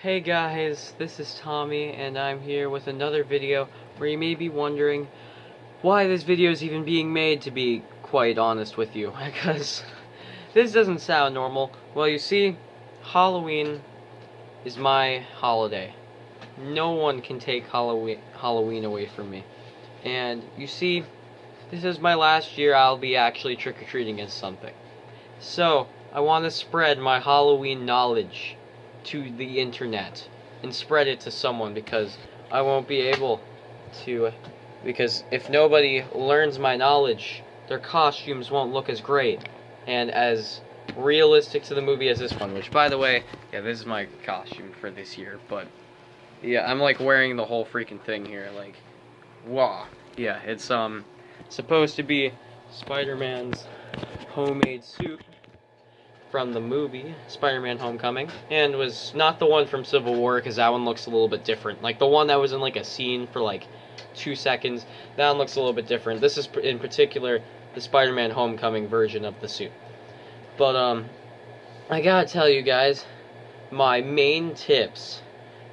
Hey guys, this is Tommy, and I'm here with another video where you may be wondering why this video is even being made, to be quite honest with you, because this doesn't sound normal. Well, you see, Halloween is my holiday. No one can take Halloween away from me. And you see, this is my last year I'll be actually trick-or-treating as something. So, I want to spread my Halloween knowledge to the internet and spread it to someone, because I won't be able to, because if nobody learns my knowledge, their costumes won't look as great and as realistic to the movie as this one, which, by the way, yeah, this is my costume for this year. But yeah, I'm like wearing the whole freaking thing here, like, wow. Yeah, it's supposed to be Spider-Man's homemade suit from the movie Spider-Man Homecoming, and was not the one from Civil War, because that one looks a little bit different. Like the one that was in like a scene for like 2 seconds, that one looks a little bit different. This is in particular the Spider-Man Homecoming version of the suit. But I gotta tell you guys, my main tips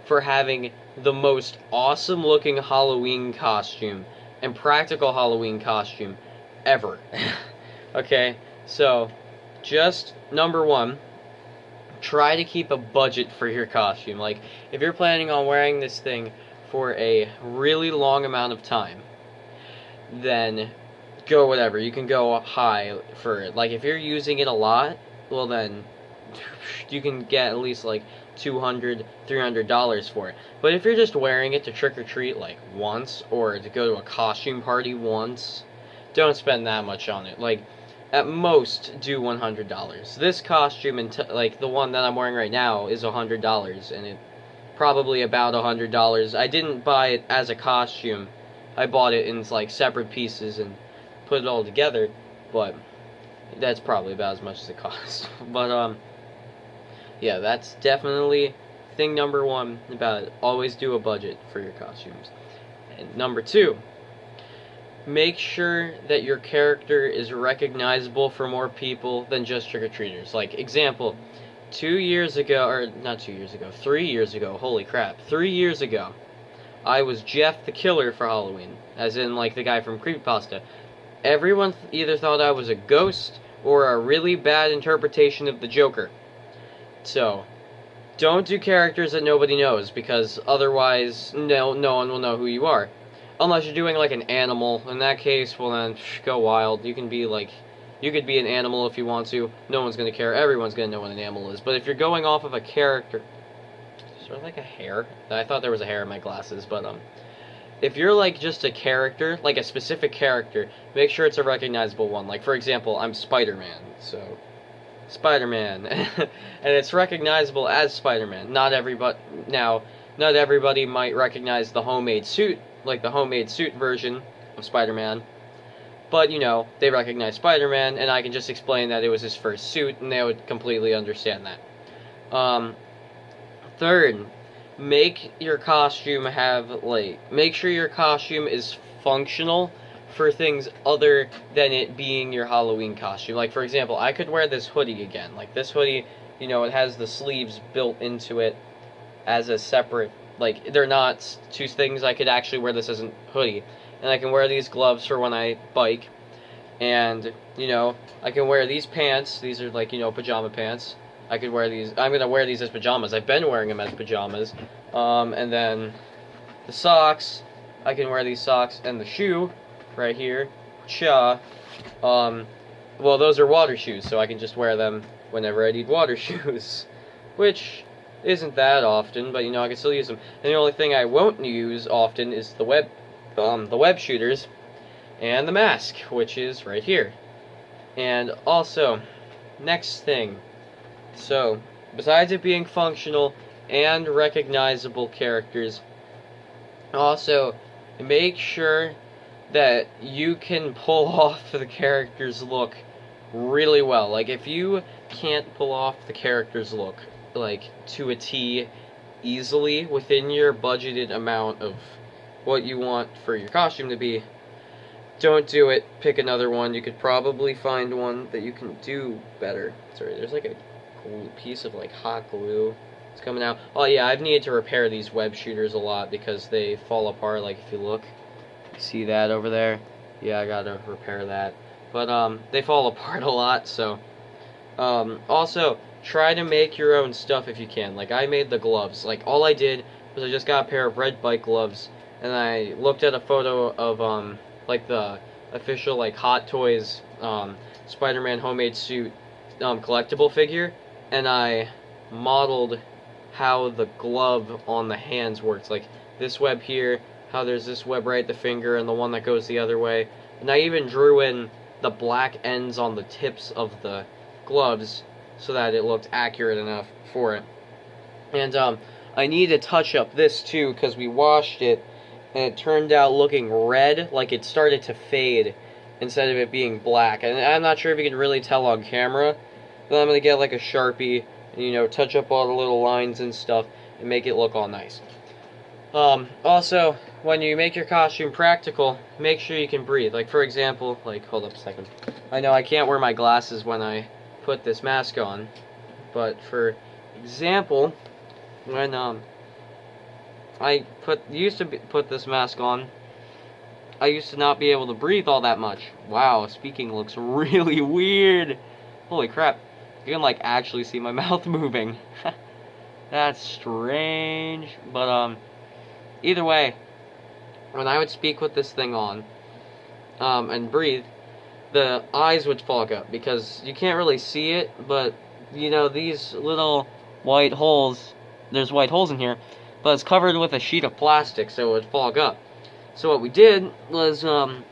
for having the most awesome looking Halloween costume and practical Halloween costume ever. Okay, so just number one, try to keep a budget for your costume. Like, if you're planning on wearing this thing for a really long amount of time, then go whatever. You can go high for it. Like, if you're using it a lot, well then you can get at least like $200, $300 for it. But if you're just wearing it to trick-or-treat like once, or to go to a costume party once, don't spend that much on it. Like, at most, do $100. This costume, like the one that I'm wearing right now, is $100, and it probably about $100. I didn't buy it as a costume. I bought it in like separate pieces and put it all together, but that's probably about as much as it costs. But yeah, that's definitely thing number one about it. Always do a budget for your costumes. And number two, make sure that your character is recognizable for more people than just trick-or-treaters. Like, example, 2 years ago, or not 2 years ago, 3 years ago, holy crap, 3 years ago, I was Jeff the Killer for Halloween, as in, like, the guy from Creepypasta. Everyone either thought I was a ghost or a really bad interpretation of the Joker. So, don't do characters that nobody knows, because otherwise, no one will know who you are. Unless you're doing like an animal. In that case, well then, go wild. You can be like, you could be an animal if you want to. No one's gonna care. Everyone's gonna know what an animal is. But if you're going off of a character, sort of like a hair. I thought there was a hair in my glasses, but if you're like just a character, like a specific character, make sure it's a recognizable one. Like, for example, I'm Spider-Man, so Spider-Man, and it's recognizable as Spider-Man. Not everybody might recognize the homemade suit, like the homemade suit version of Spider-Man, but, you know, they recognize Spider-Man, and I can just explain that it was his first suit, and they would completely understand that. Third, make your costume make sure your costume is functional for things other than it being your Halloween costume. Like, for example, I could wear this hoodie again. Like, this hoodie, you know, it has the sleeves built into it as a separate, like, they're not two things. I could actually wear this as a hoodie, and I can wear these gloves for when I bike, and, you know, I can wear these pants. These are, like, you know, pajama pants. I could wear these. I'm gonna wear these as pajamas. I've been wearing them as pajamas. And then the socks, I can wear these socks, and the shoe right here, well, those are water shoes, so I can just wear them whenever I need water shoes, which isn't that often, but, you know, I can still use them. And the only thing I won't use often is the web shooters and the mask, which is right here. And also, next thing, so besides it being functional and recognizable characters, also make sure that you can pull off the character's look really well. Like, if you can't pull off the character's look, like, to a T easily within your budgeted amount of what you want for your costume to be, don't do it. Pick another one. You could probably find one that you can do better. Sorry, there's like a piece of like hot glue It's coming out. Oh yeah, I've needed to repair these web shooters a lot because they fall apart. Like if you look, you see that over there? Yeah, I gotta repair that. But they fall apart a lot. So also try to make your own stuff if you can. Like I made the gloves. Like all I did was I just got a pair of red bike gloves, and I looked at a photo of like the official like Hot Toys Spider-Man homemade suit collectible figure, and I modeled how the glove on the hands works. Like this web here, how there's this web right at the finger and the one that goes the other way. And I even drew in the black ends on the tips of the gloves so that it looked accurate enough for it. And I need to touch up this too because we washed it and it turned out looking red, like it started to fade instead of it being black. And I'm not sure if you can really tell on camera, but I'm going to get like a Sharpie and, you know, touch up all the little lines and stuff and make it look all nice. Also, when you make your costume practical, make sure you can breathe. Like, for example, like, hold up a second. I know I can't wear my glasses when I put this mask on, but for example, when, I used to put this mask on, I used to not be able to breathe all that much. Wow, speaking looks really weird. Holy crap. You can, like, actually see my mouth moving. That's strange. But, either way, when I would speak with this thing on, and breathe, the eyes would fog up, because you can't really see it, but, you know, these little white holes, there's white holes in here, but it's covered with a sheet of plastic, so it would fog up. So what we did was, when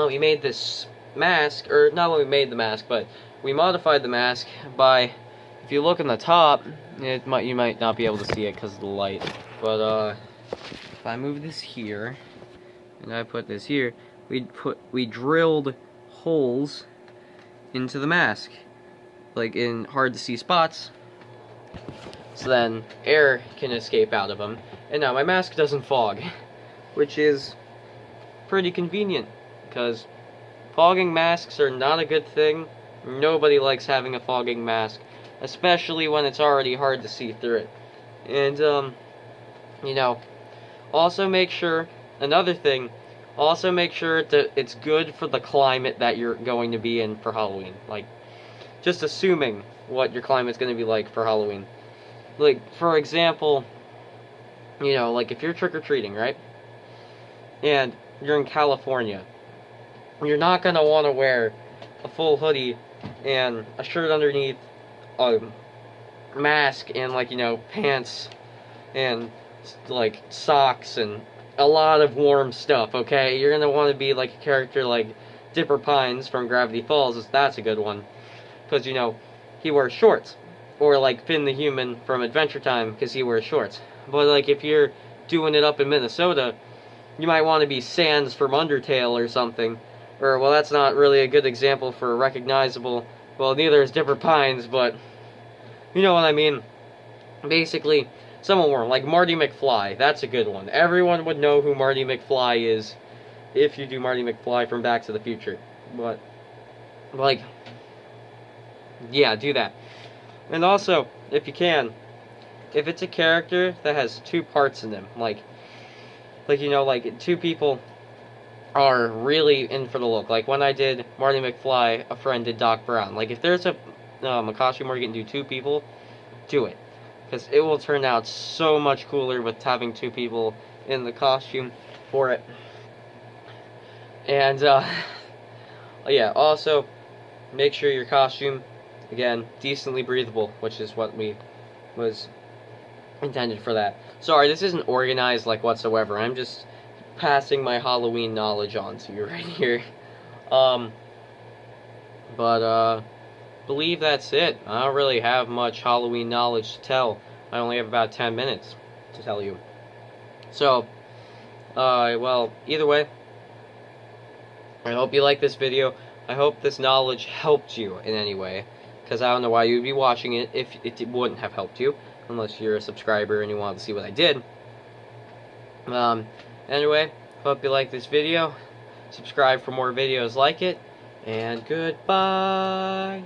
we made this mask, or not when we made the mask, but we modified the mask by, if you look in the top, you might not be able to see it because of the light, but if I move this here, and I put this here, we drilled holes into the mask, like in hard to see spots, so then air can escape out of them, and now my mask doesn't fog, which is pretty convenient, because fogging masks are not a good thing. Nobody likes having a fogging mask, especially when it's already hard to see through it. And, you know, also make sure, another thing, also make sure that it's good for the climate that you're going to be in for Halloween. Like, just assuming what your climate's going to be like for Halloween. Like, for example, you know, like if you're trick-or-treating, right? And you're in California, you're not going to want to wear a full hoodie and a shirt underneath, a mask, and, like, you know, pants, and, like, socks, and a lot of warm stuff, okay? You're going to want to be like a character like Dipper Pines from Gravity Falls. That's a good one. Because, you know, he wears shorts. Or like Finn the Human from Adventure Time, because he wears shorts. But, like, if you're doing it up in Minnesota, you might want to be Sans from Undertale or something. Or, well, that's not really a good example for recognizable. Well, neither is Dipper Pines, but you know what I mean. Basically, someone warm, like Marty McFly. That's a good one. Everyone would know who Marty McFly is if you do Marty McFly from Back to the Future. But, like, yeah, do that. And also, if you can, if it's a character that has two parts in them, like you know, like two people are really in for the look. Like when I did Marty McFly, a friend did Doc Brown. Like if there's a costume where you can do two people, do it. Because it will turn out so much cooler with having two people in the costume for it. And, yeah, also, make sure your costume, again, decently breathable, which is what was intended for that. Sorry, this isn't organized, like, whatsoever. I'm just passing my Halloween knowledge on to you right here. Believe that's it. I don't really have much Halloween knowledge to tell. I only have about 10 minutes to tell you. So, well, either way, I hope you like this video. I hope this knowledge helped you in any way, because I don't know why you'd be watching it if it wouldn't have helped you, unless you're a subscriber and you want to see what I did. Anyway, hope you like this video. Subscribe for more videos like it, and goodbye.